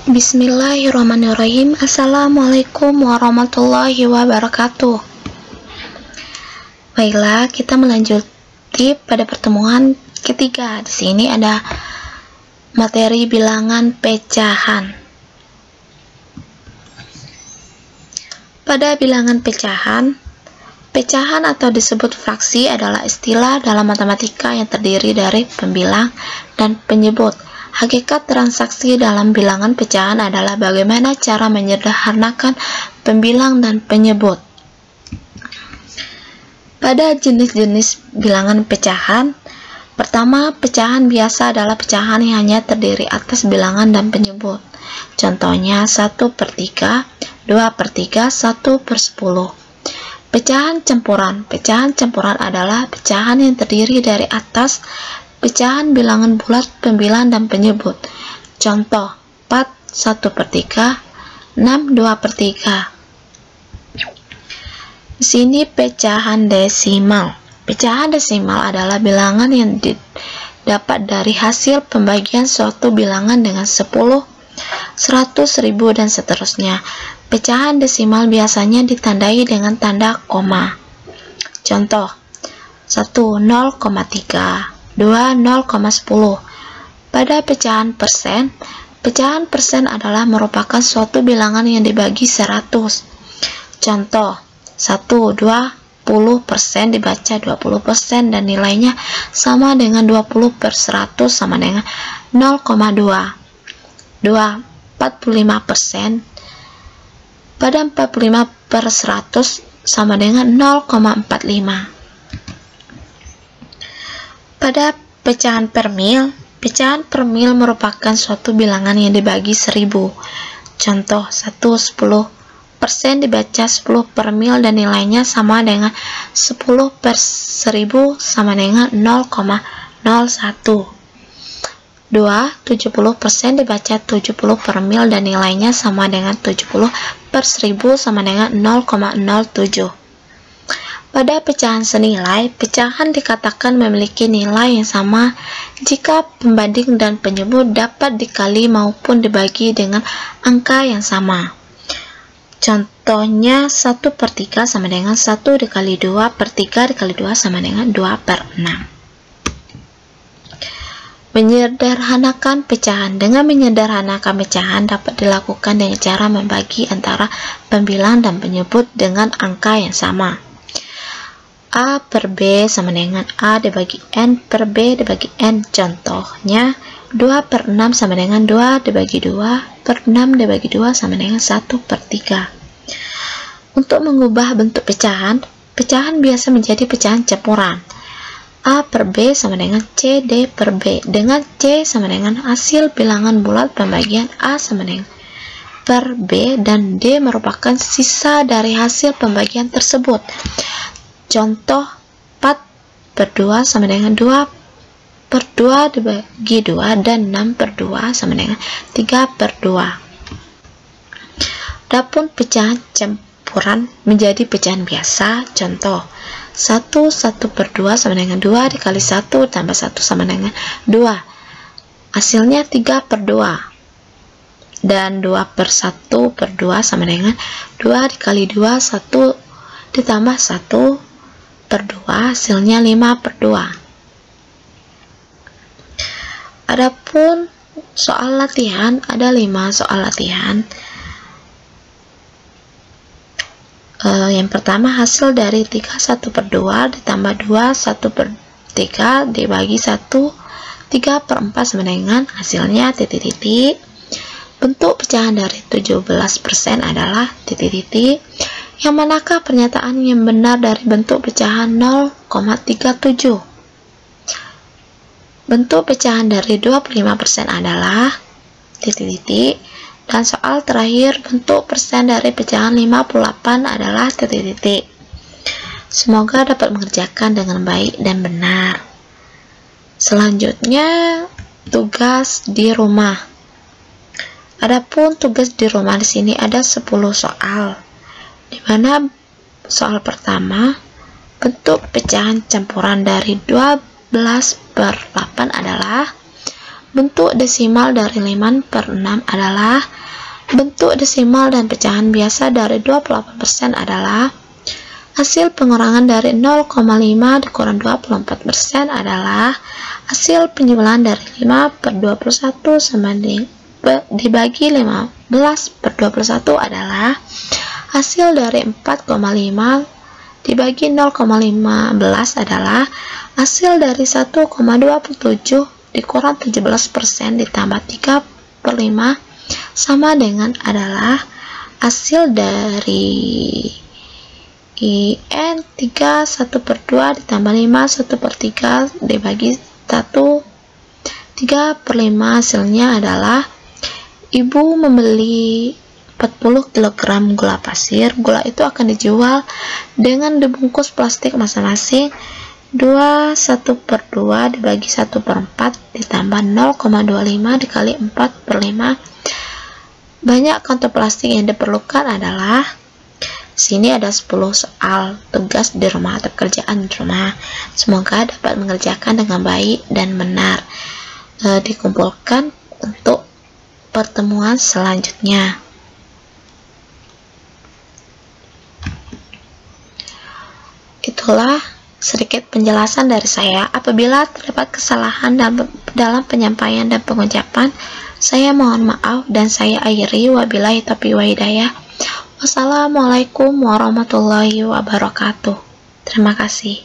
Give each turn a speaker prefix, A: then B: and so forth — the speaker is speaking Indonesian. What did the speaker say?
A: Bismillahirrahmanirrahim. Assalamualaikum warahmatullahi wabarakatuh. Baiklah, kita melanjuti pada pertemuan ketiga. Di sini ada materi bilangan pecahan. Pada bilangan pecahan, pecahan atau disebut fraksi adalah istilah dalam matematika yang terdiri dari pembilang dan penyebut. Hakikat transaksi dalam bilangan pecahan adalah bagaimana cara menyederhanakan pembilang dan penyebut. Pada jenis-jenis bilangan pecahan, pertama, pecahan biasa adalah pecahan yang hanya terdiri atas bilangan dan penyebut. Contohnya 1/3, 2/3, 1/10. Pecahan campuran. Pecahan campuran adalah pecahan yang terdiri dari atas pecahan bilangan bulat, pembilang, dan penyebut. Contoh 4 1/3, 6 2/3. Di sini pecahan desimal. Pecahan desimal adalah bilangan yang didapat dari hasil pembagian suatu bilangan dengan 10, 100, 1000, dan seterusnya. Pecahan desimal biasanya ditandai dengan tanda koma. Contoh 1 0,3, 2 0,10. Pada pecahan persen adalah merupakan suatu bilangan yang dibagi 100. Contoh 1 20% dibaca 20% dan nilainya sama dengan 20/100 sama dengan 0,2. 2 45%. Pada 45/100 sama dengan 0,45. Pada pecahan per mil merupakan suatu bilangan yang dibagi 1000. Contoh 1 10% dibaca 10/mil dan nilainya sama dengan 10/1000 sama dengan 0,01. 2 70% dibaca 70/mil dan nilainya sama dengan 70/1000 sama dengan 0,07. Pada pecahan senilai, pecahan dikatakan memiliki nilai yang sama jika pembanding dan penyebut dapat dikali maupun dibagi dengan angka yang sama. Contohnya 1/3 sama dengan 1 dikali 2/3 dikali 2 sama dengan 2/6. Menyederhanakan pecahan. Dengan menyederhanakan pecahan dapat dilakukan dengan cara membagi antara pembilang dan penyebut dengan angka yang sama. A per B sama dengan A dibagi N per B dibagi N. Contohnya 2/6 sama dengan 2 dibagi 2/6 dibagi 2 sama dengan 1/3. Untuk mengubah bentuk pecahan biasa menjadi pecahan campuran. A per B sama dengan C D per B, dengan C sama dengan hasil bilangan bulat pembagian A sama dengan per B dan D merupakan sisa dari hasil pembagian tersebut. Contoh 4/2 sama dengan 2/2 dibagi 2 dan 6/2 sama dengan 3/2. Adapun pecahan campuran menjadi pecahan biasa. Contoh 1/2 sama dengan 2 dikali 1 tambah 1 sama dengan 2. Hasilnya 3/2. Dan 2/1/2 sama dengan 2 dikali 2 1 ditambah 1/2 hasilnya 5/2. Adapun soal latihan, ada 5 soal latihan. Yang pertama, hasil dari 3 1/2 ditambah 2 1/3 dibagi 1 3/4 sama dengan hasilnya titik-titik. Bentuk pecahan dari 17% adalah titik-titik. Yang manakah pernyataan yang benar dari bentuk pecahan 0,37? Bentuk pecahan dari 25% adalah titik-titik. Dan soal terakhir, bentuk persen dari pecahan 58 adalah titik-titik. Semoga dapat mengerjakan dengan baik dan benar. Selanjutnya, tugas di rumah. Adapun tugas di rumah di sini ada 10 soal. Di mana soal pertama, bentuk pecahan campuran dari 12/8 adalah bentuk desimal dari 5/6 adalah Bentuk desimal dan pecahan biasa dari 28% adalah hasil pengurangan dari 0,5 dikurang 24% adalah hasil penjumlahan dari 5/21 sama dibagi 15/21 adalah hasil dari 4,5 dibagi 0,15 adalah hasil dari 1,27 dikurang 17% ditambah 3/5 sama dengan adalah hasil dari IN 3 1/2 ditambah 5 1/3 dibagi 1 3/5. Hasilnya adalah ibu membeli 40 kg gula pasir. Gula itu akan dijual dengan dibungkus plastik masing-masing 2 1/2 dibagi 1/4 ditambah 0,25 dikali 4/5. Banyak kantong plastik yang diperlukan adalah, sini ada 10 soal tugas di rumah atau pekerjaan di rumah. Semoga dapat mengerjakan dengan baik dan benar. Dikumpulkan untuk pertemuan selanjutnya. Itulah sedikit penjelasan dari saya. Apabila terdapat kesalahan dalam penyampaian dan pengucapan, saya mohon maaf dan saya akhiri. Wabillahi taufiq wa hidayah. Wassalamualaikum warahmatullahi wabarakatuh. Terima kasih.